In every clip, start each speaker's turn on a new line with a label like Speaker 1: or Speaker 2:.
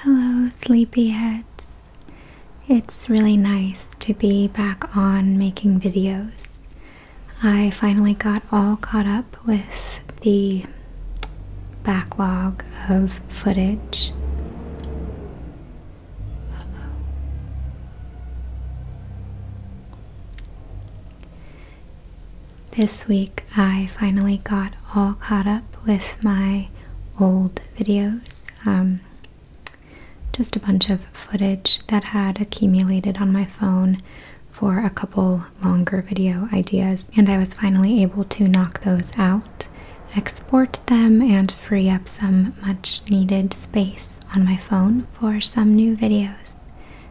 Speaker 1: Hello, sleepyheads. It's really nice to be back on making videos. I finally got all caught up with the backlog of footage. This week I finally got all caught up with my old videos. Just a bunch of footage that had accumulated on my phone for a couple longer video ideas, and I was finally able to knock those out, export them, and free up some much needed space on my phone for some new videos.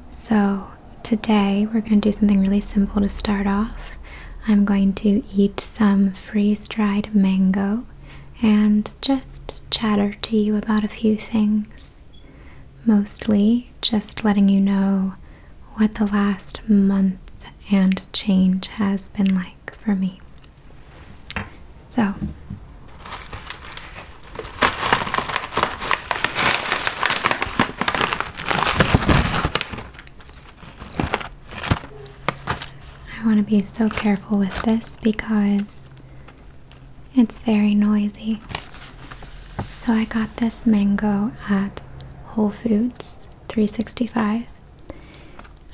Speaker 1: So today we're going to do something really simple to start off. I'm going to eat some freeze-dried mango and just chatter to you about a few things. Mostly just letting you know what the last month and change has been like for me. So, I want to be so careful with this because it's very noisy. So I got this mango at Whole Foods 365.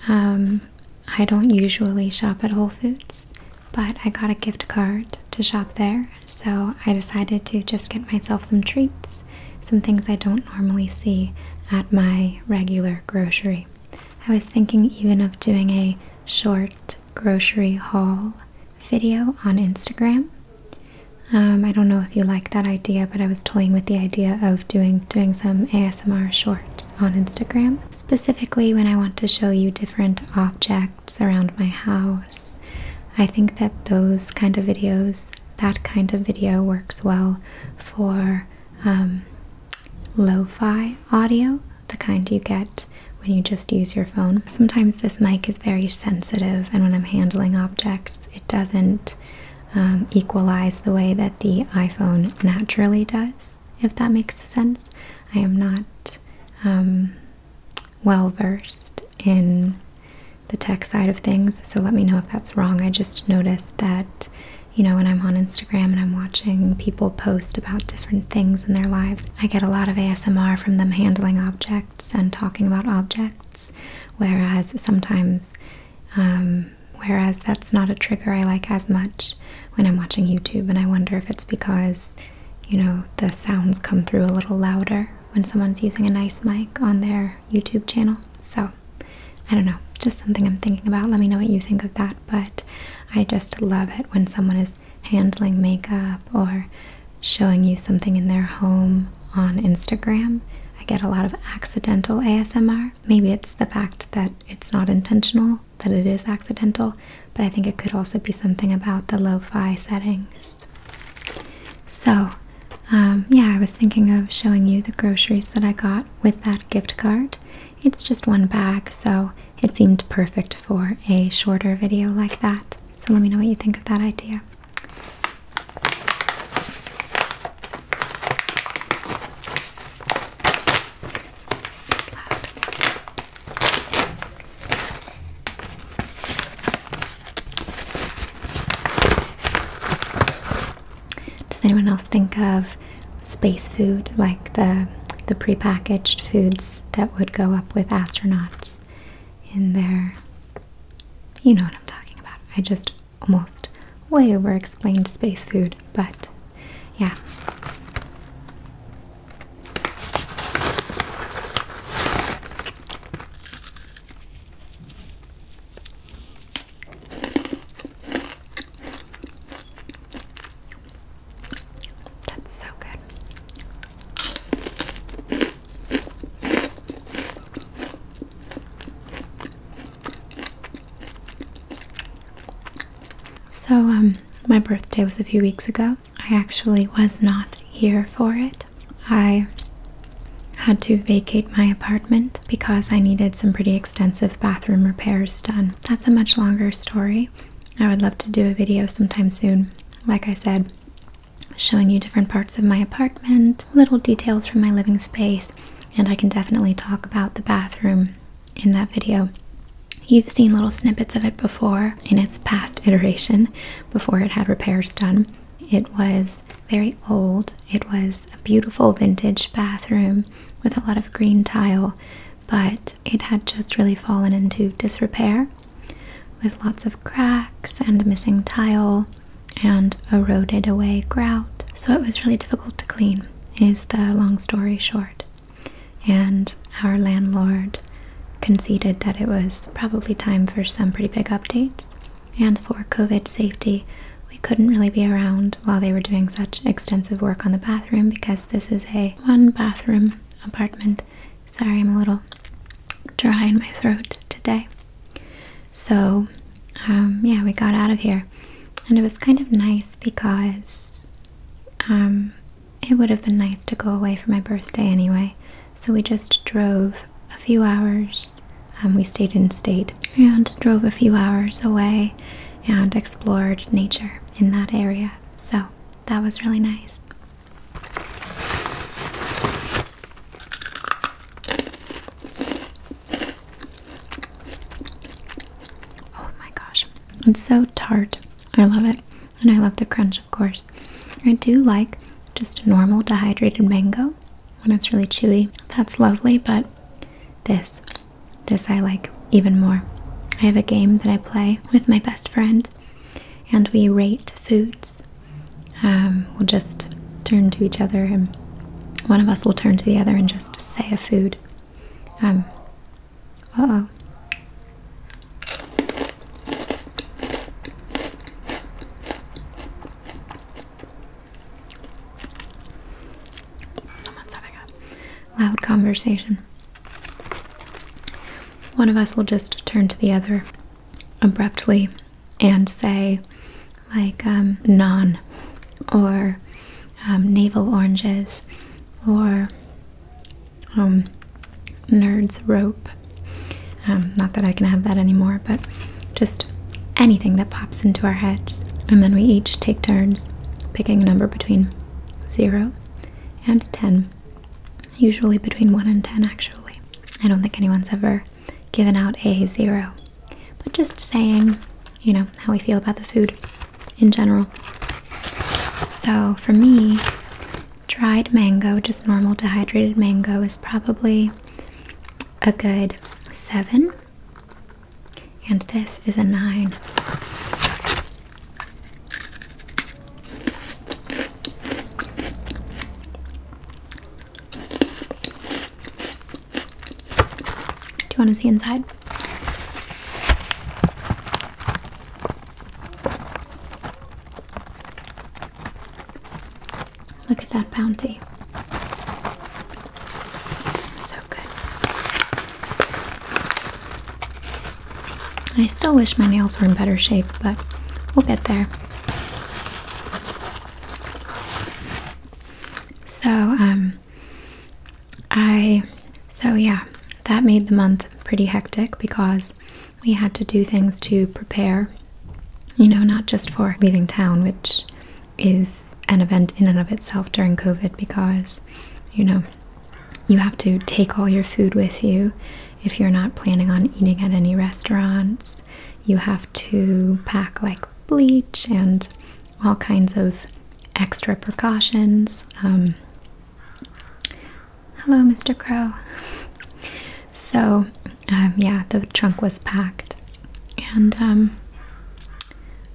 Speaker 1: I don't usually shop at Whole Foods, but I got a gift card to shop there, so I decided to just get myself some treats, some things I don't normally see at my regular grocery. I was thinking even of doing a short grocery haul video on Instagram. I don't know if you like that idea, but I was toying with the idea of doing some ASMR shorts on Instagram, specifically when I want to show you different objects around my house. I think that that kind of video works well for lo-fi audio, the kind you get when you just use your phone. Sometimes this mic is very sensitive, and when I'm handling objects, it doesn't equalize the way that the iPhone naturally does, if that makes sense. I am not well versed in the tech side of things, so let me know if that's wrong. I just noticed that, when I'm on Instagram and I'm watching people post about different things in their lives, I get a lot of ASMR from them handling objects and talking about objects, whereas sometimes whereas that's not a trigger I like as much when I'm watching YouTube, and I wonder if it's because, the sounds come through a little louder when someone's using a nice mic on their YouTube channel. So, I don't know, just something I'm thinking about. Let me know what you think of that, but I just love it when someone is handling makeup or showing you something in their home on Instagram. I get a lot of accidental ASMR. Maybe it's the fact that it's not intentional, that it is accidental, but I think it could also be something about the lo-fi settings. So, yeah, I was thinking of showing you the groceries that I got with that gift card. It's just one bag, so it seemed perfect for a shorter video like that. So let me know what you think of that idea. Does anyone else think of space food, like the prepackaged foods that would go up with astronauts in their, you know what I'm talking about. I just almost way over explained space food, but yeah. So good. So, my birthday was a few weeks ago. I actually was not here for it. I had to vacate my apartment because I needed some pretty extensive bathroom repairs done. That's a much longer story. I would love to do a video sometime soon. Like I said, showing you different parts of my apartment, little details from my living space, and I can definitely talk about the bathroom in that video. You've seen little snippets of it before in its past iteration, before it had repairs done. It was very old. It was a beautiful vintage bathroom with a lot of green tile, but it had just really fallen into disrepair with lots of cracks and missing tile and eroded away grout. So it was really difficult to clean, is the long story short. And our landlord conceded that it was probably time for some pretty big updates. And for COVID safety, we couldn't really be around while they were doing such extensive work on the bathroom, because this is a one bathroom apartment. Sorry, I'm a little dry in my throat today. So yeah, we got out of here, and it was kind of nice because it would have been nice to go away for my birthday anyway. So we just drove a few hours. We stayed in state and drove a few hours away and explored nature in that area. So that was really nice. Oh my gosh, it's so tart. I love it. And I love the crunch, of course. I do like just a normal dehydrated mango when it's really chewy. That's lovely, but this I like even more. I have a game that I play with my best friend, and we rate foods. We'll just turn to each other, and one of us will turn to the other and just say a food. Uh-oh. Someone's having a loud conversation. One of us will just turn to the other abruptly and say, like, naan, or navel oranges, or nerd's rope. Not that I can have that anymore, but just anything that pops into our heads. And then we each take turns picking a number between 0 and 10. Usually between 1 and 10, actually. I don't think anyone's ever given out a 0. But just saying, you know, how we feel about the food in general. So for me, dried mango, just normal dehydrated mango, is probably a good 7. And this is a 9. Do you want to see inside? Look at that bounty. So good. I still wish my nails were in better shape, but we'll get there. So yeah, that made the month pretty hectic because we had to do things to prepare, you know, not just for leaving town, which is an event in and of itself during COVID, because, you know, you have to take all your food with you if you're not planning on eating at any restaurants. You have to pack like bleach and all kinds of extra precautions. Hello, Mr. Crow. So yeah, the trunk was packed, and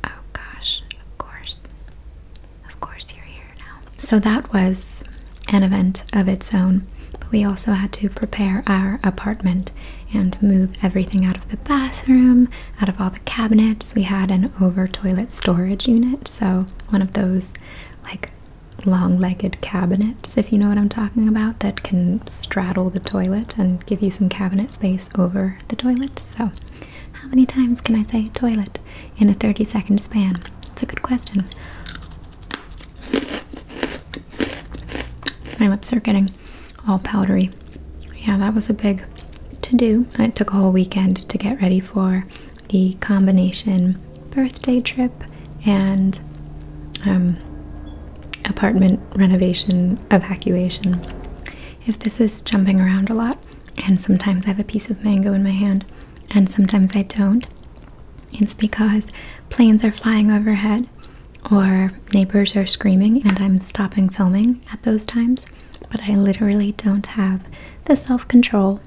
Speaker 1: oh gosh, of course you're here now. So that was an event of its own, but we also had to prepare our apartment and move everything out of the bathroom, out of all the cabinets. We had an over toilet storage unit, so one of those like long-legged cabinets, if you know what I'm talking about, that can straddle the toilet and give you some cabinet space over the toilet. So how many times can I say toilet in a 30-second span? It's a good question. My lips are getting all powdery. Yeah, that was a big to-do. It took a whole weekend to get ready for the combination birthday trip and apartment renovation evacuation. if this is jumping around a lot, and sometimes I have a piece of mango in my hand and sometimes I don't, it's because planes are flying overhead or neighbors are screaming and I'm stopping filming at those times. But I literally don't have the self-control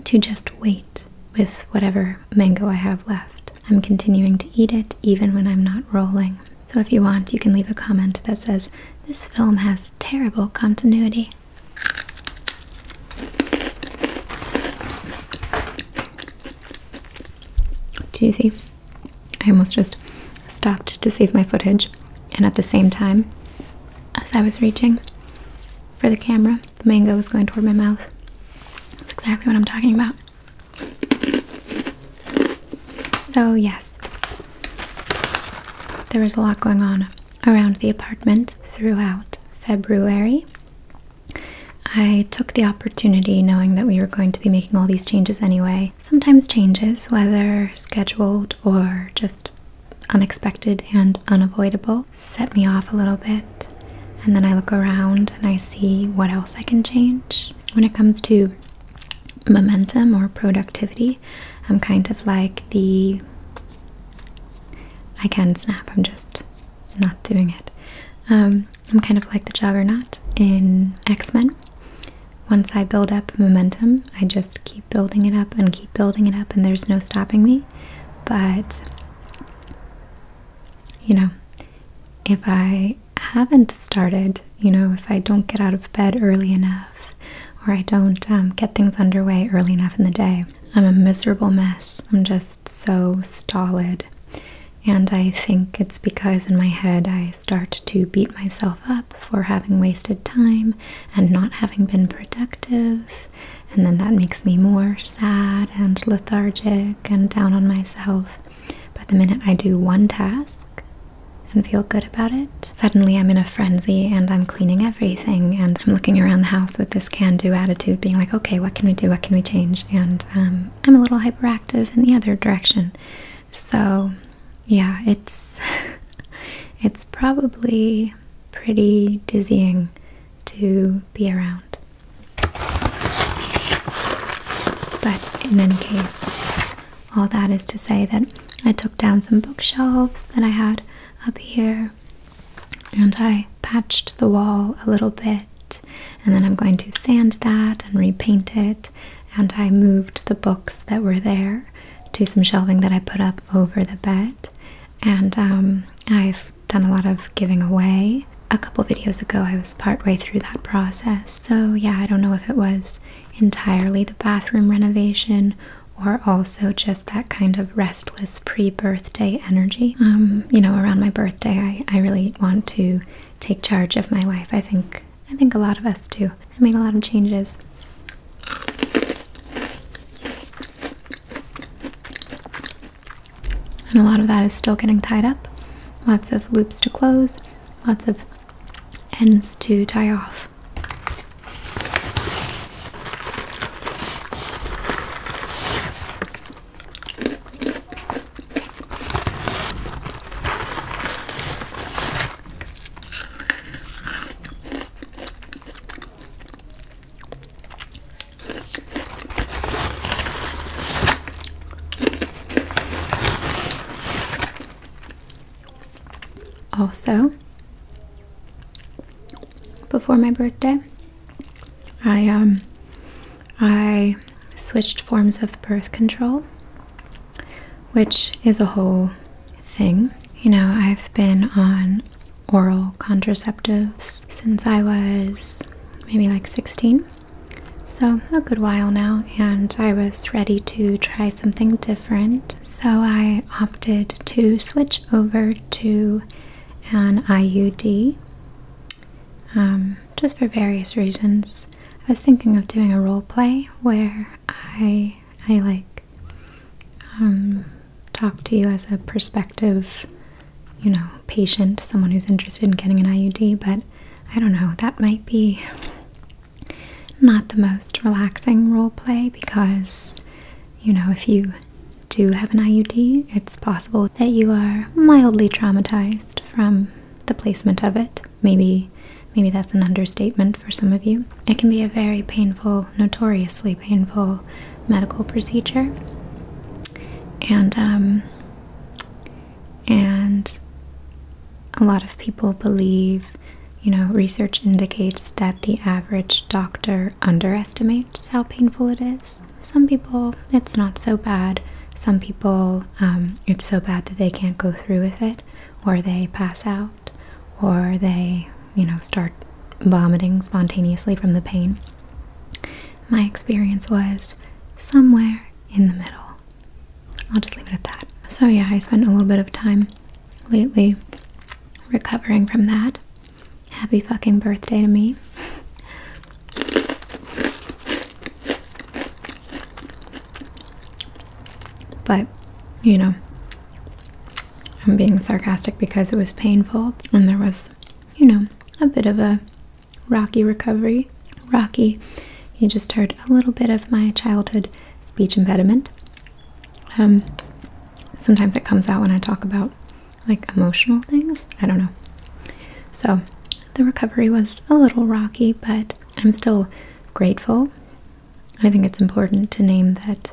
Speaker 1: to just wait with whatever mango I have left. I'm continuing to eat it even when I'm not rolling. So if you want, you can leave a comment that says, "This film has terrible continuity." Do you see? I almost just stopped to save my footage, and at the same time, as I was reaching for the camera, the mango was going toward my mouth. That's exactly what I'm talking about. So yes, there was a lot going on around the apartment throughout February. I took the opportunity, knowing that we were going to be making all these changes anyway. Sometimes changes, whether scheduled or just unexpected and unavoidable, set me off a little bit. And then I look around and I see what else I can change. When it comes to momentum or productivity, I'm kind of like I can snap, I'm just not doing it. I'm kind of like the Juggernaut in X-Men. Once I build up momentum, I just keep building it up and keep building it up, and there's no stopping me. But, you know, if I haven't started, if I don't get out of bed early enough, or I don't get things underway early enough in the day, I'm a miserable mess. I'm just so stolid. And I think it's because in my head I start to beat myself up for having wasted time and not having been productive, and then that makes me more sad and lethargic and down on myself. But the minute I do one task and feel good about it, suddenly I'm in a frenzy and I'm cleaning everything and I'm looking around the house with this can-do attitude, being like, okay, what can we do, what can we change? And I'm a little hyperactive in the other direction. So yeah, it's probably pretty dizzying to be around. But in any case, all that is to say that I took down some bookshelves that I had up here and I patched the wall a little bit, and then I'm going to sand that and repaint it, and I moved the books that were there to some shelving that I put up over the bed. And I've done a lot of giving away. A couple videos ago I was partway through that process, so yeah, I don't know if it was entirely the bathroom renovation or also just that kind of restless pre-birthday energy. Around my birthday I really want to take charge of my life. I think a lot of us do. I made a lot of changes. And a lot of that is still getting tied up. Lots of loops to close, lots of ends to tie off. Also, before my birthday, I switched forms of birth control, which is a whole thing. I've been on oral contraceptives since I was maybe like 16, so a good while now, and I was ready to try something different. So I opted to switch over to an IUD, just for various reasons. I was thinking of doing a role play where I talk to you as a prospective, patient, someone who's interested in getting an IUD, but I don't know, that might be not the most relaxing role play because, if you do have an IUD, it's possible that you are mildly traumatized from the placement of it. Maybe maybe that's an understatement for some of you. It can be a very painful, notoriously painful medical procedure. And a lot of people believe, research indicates that the average doctor underestimates how painful it is. Some people, it's not so bad. Some people, it's so bad that they can't go through with it, or they pass out, or they, start vomiting spontaneously from the pain. My experience was somewhere in the middle. I'll just leave it at that. So yeah, I spent a little bit of time lately recovering from that. Happy fucking birthday to me. But, I'm being sarcastic because it was painful, and there was, a bit of a rocky recovery. Rocky, you just heard a little bit of my childhood speech impediment. Sometimes it comes out when I talk about like emotional things. I don't know. So the recovery was a little rocky, but I'm still grateful. I think it's important to name that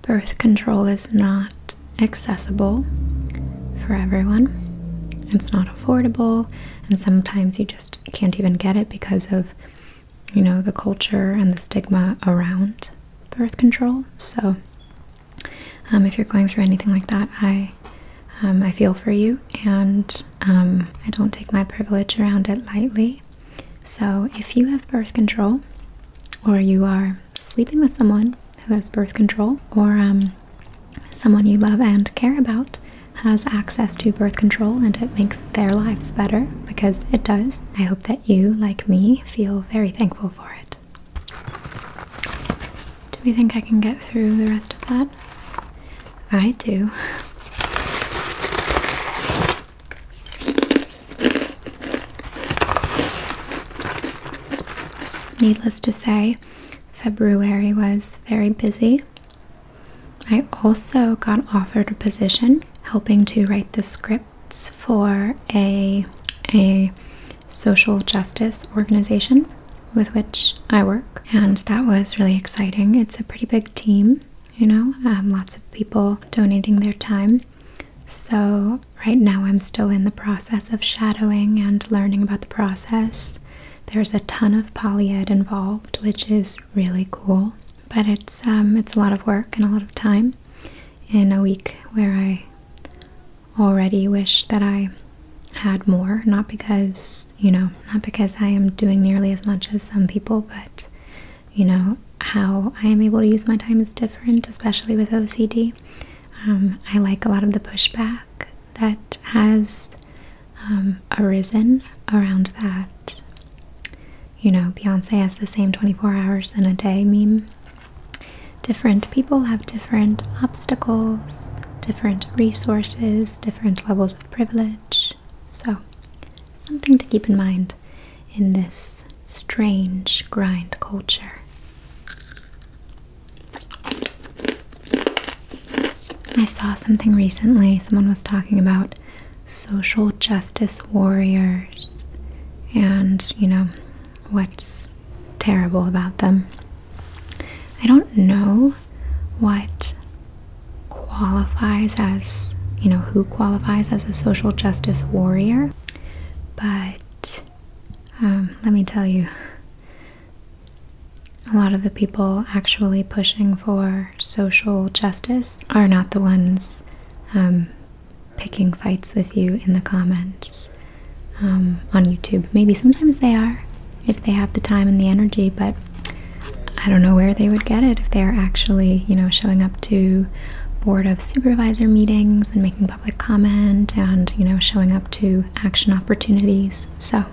Speaker 1: birth control is not accessible for everyone. It's not affordable, and sometimes you just can't even get it because of, the culture and the stigma around birth control. So if you're going through anything like that, I feel for you, and I don't take my privilege around it lightly. So if you have birth control, or you are sleeping with someone who has birth control, or someone you love and care about has access to birth control and it makes their lives better, because it does, I hope that you, like me, feel very thankful for it. Do we think I can get through the rest of that? I do. Needless to say, February was very busy. I also got offered a position helping to write the scripts for a social justice organization with which I work, and that was really exciting. It's a pretty big team, lots of people donating their time. So right now I'm still in the process of shadowing and learning about the process. There's a ton of poly-ed involved, which is really cool, but it's a lot of work and a lot of time in a week where I already wish that I had more, not because I am doing nearly as much as some people, but how I am able to use my time is different, especially with OCD. I like a lot of the pushback that has arisen around that. Beyonce has the same 24 hours in a day meme. Different people have different obstacles, different resources, different levels of privilege. So, something to keep in mind in this strange grind culture. I saw something recently. Someone was talking about social justice warriors and, what's terrible about them. I don't know what qualifies as, who qualifies as a social justice warrior, but let me tell you, a lot of the people actually pushing for social justice are not the ones picking fights with you in the comments on YouTube. Maybe sometimes they are, if they have the time and the energy, but I don't know where they would get it if they're actually, showing up to board of supervisor meetings and making public comment and, showing up to action opportunities. So,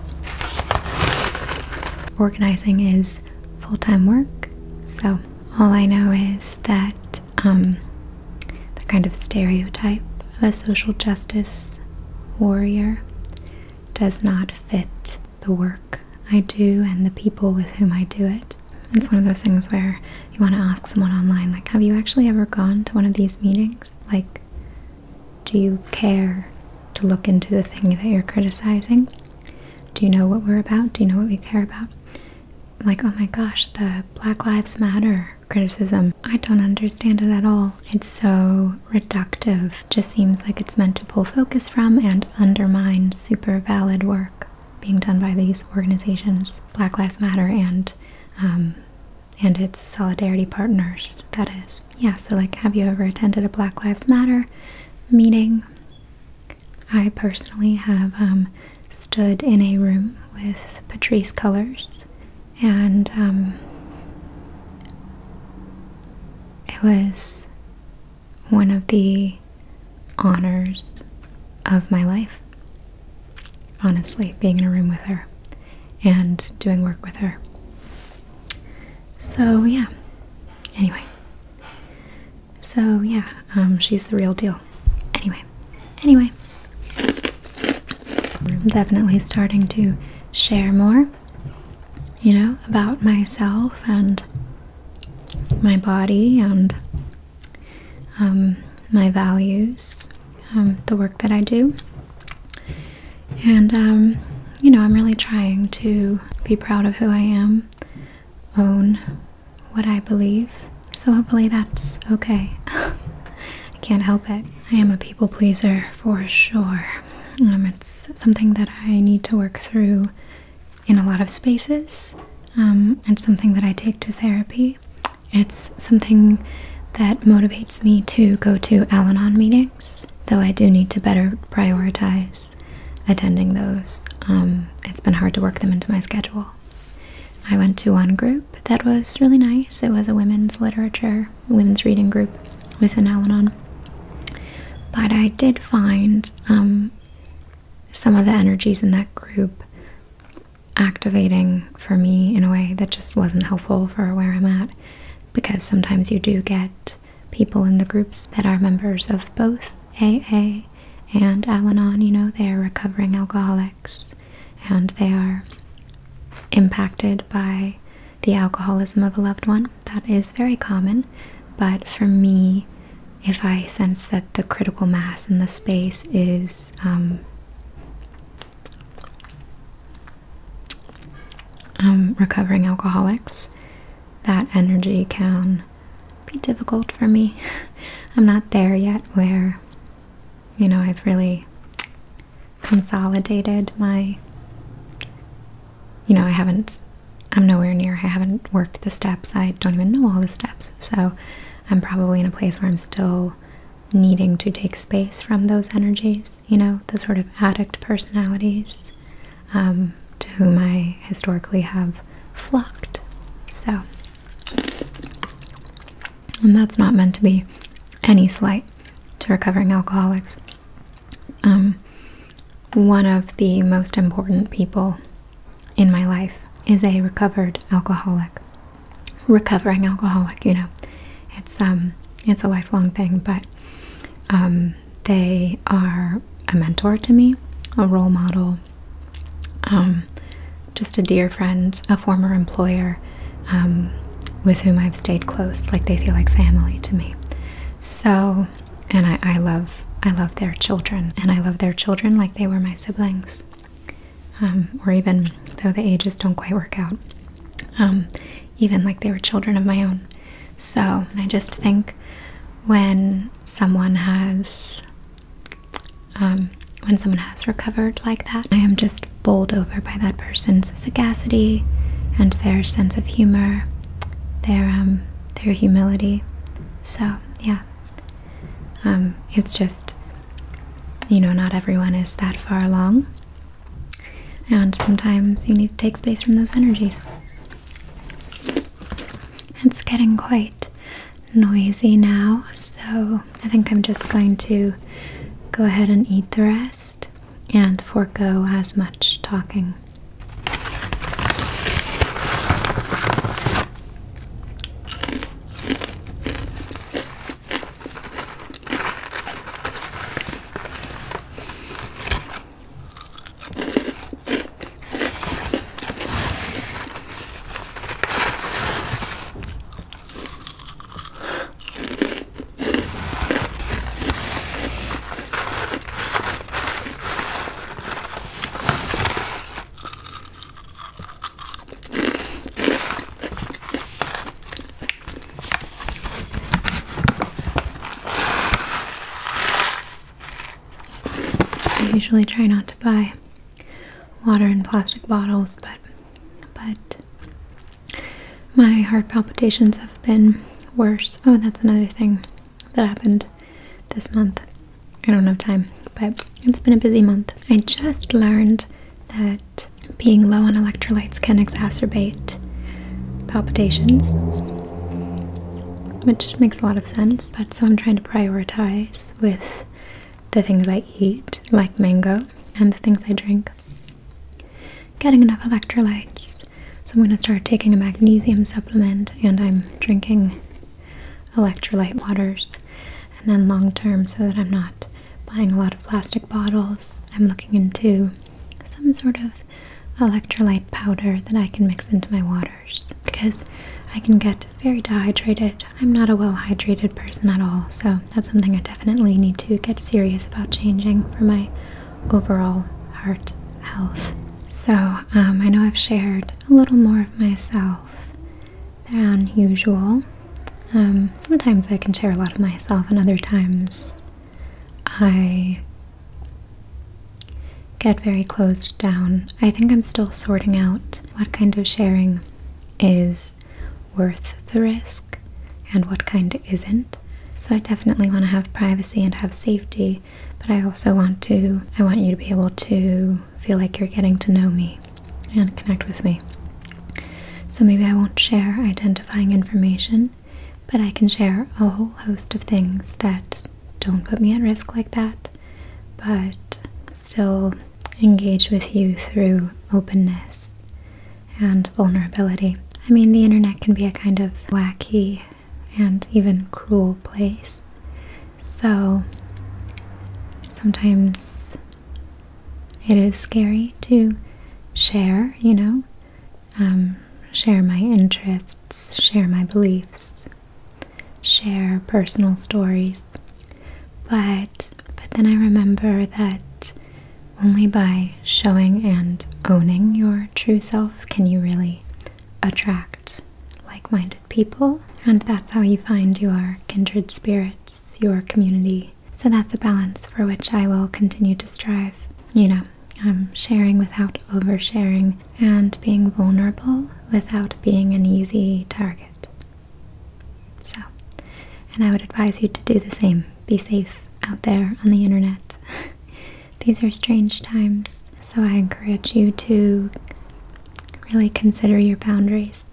Speaker 1: organizing is full-time work. So, all I know is that the kind of stereotype of a social justice warrior does not fit the work I do and the people with whom I do it. It's one of those things where you want to ask someone online, like, have you actually ever gone to one of these meetings? Like, do you care to look into the thing that you're criticizing? Do you know what we're about? Do you know what we care about? Like, oh my gosh, the Black Lives Matter criticism. I don't understand it at all. It's so reductive. Just seems like it's meant to pull focus from and undermine super valid work being done by these organizations, Black Lives Matter and its solidarity partners, that is. Yeah, so like, have you ever attended a Black Lives Matter meeting? I personally have stood in a room with Patrisse Cullors, and it was one of the honors of my life, honestly, being in a room with her and doing work with her. So yeah, anyway, so yeah, she's the real deal. Anyway, I'm definitely starting to share more, you know, about myself and my body and my values, the work that I do. And, you know, I'm really trying to be proud of who I am, own what I believe. So hopefully that's okay. I can't help it. I am a people pleaser for sure. It's something that I need to work through in a lot of spaces. It's something that I take to therapy. It's something that motivates me to go to Al-Anon meetings, though I do need to better prioritize attending those. It's been hard to work them into my schedule. I went to one group that was really nice. It was a women's literature, women's reading group within Al-Anon. But I did find some of the energies in that group activating for me in a way that just wasn't helpful for where I'm at, because sometimes you do get people in the groups that are members of both AA and Al-Anon. You know, they are recovering alcoholics and they are impacted by the alcoholism of a loved one. That is very common, but for me, if I sense that the critical mass in the space is recovering alcoholics, that energy can be difficult for me. I'm not there yet where, you know, I've really consolidated my, you know, I'm nowhere near, I haven't worked the steps, I don't even know all the steps, so I'm probably in a place where I'm still needing to take space from those energies, you know, the sort of addict personalities to whom I historically have flocked. So, and that's not meant to be any slight to recovering alcoholics. One of the most important people in my life is a recovering alcoholic, you know. It's a lifelong thing, but they are a mentor to me, a role model, just a dear friend, a former employer, with whom I've stayed close. Like, they feel like family to me. So, and I love their children, and I love their children like they were my siblings, or even though the ages don't quite work out, even like they were children of my own. So I just think when someone has recovered like that, I am just bowled over by that person's sagacity and their sense of humor, their humility. So yeah, it's just, you know, not everyone is that far along, and sometimes you need to take space from those energies. It's getting quite noisy now, so I think I'm just going to go ahead and eat the rest and forego as much talking. usually try not to buy water in plastic bottles, but my heart palpitations have been worse. Oh, that's another thing that happened this month. I don't have time, but it's been a busy month. I just learned that being low on electrolytes can exacerbate palpitations, which makes a lot of sense. But so I'm trying to prioritize with the things I eat, like mango, and the things I drink, getting enough electrolytes. So I'm going to start taking a magnesium supplement, and I'm drinking electrolyte waters. And then long term, so that I'm not buying a lot of plastic bottles, I'm looking into some sort of electrolyte powder that I can mix into my waters, because I can get very dehydrated. I'm not a well-hydrated person at all, so that's something I definitely need to get serious about changing for my overall heart health. So I know I've shared a little more of myself than usual. Sometimes I can share a lot of myself, and other times I get very closed down. I think I'm still sorting out what kind of sharing is worth the risk and what kind isn't. So I definitely want to have privacy and have safety, but I also want you to be able to feel like you're getting to know me and connect with me. So maybe I won't share identifying information, but I can share a whole host of things that don't put me at risk like that, but still engage with you through openness and vulnerability. I mean, the internet can be a kind of wacky and even cruel place, so sometimes it is scary to share, share my interests, share my beliefs, share personal stories, but then I remember that only by showing and owning your true self can you really attract like-minded people, and that's how you find your kindred spirits, your community. So that's a balance for which I will continue to strive. Sharing without oversharing, and being vulnerable without being an easy target. So, and I would advise you to do the same. Be safe out there on the internet. These are strange times, so I encourage you to really consider your boundaries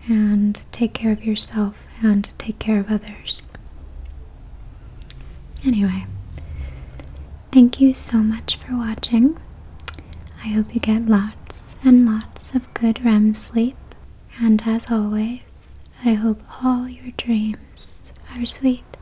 Speaker 1: and take care of yourself and take care of others. Anyway, thank you so much for watching. I hope you get lots and lots of good REM sleep, and as always, I hope all your dreams are sweet.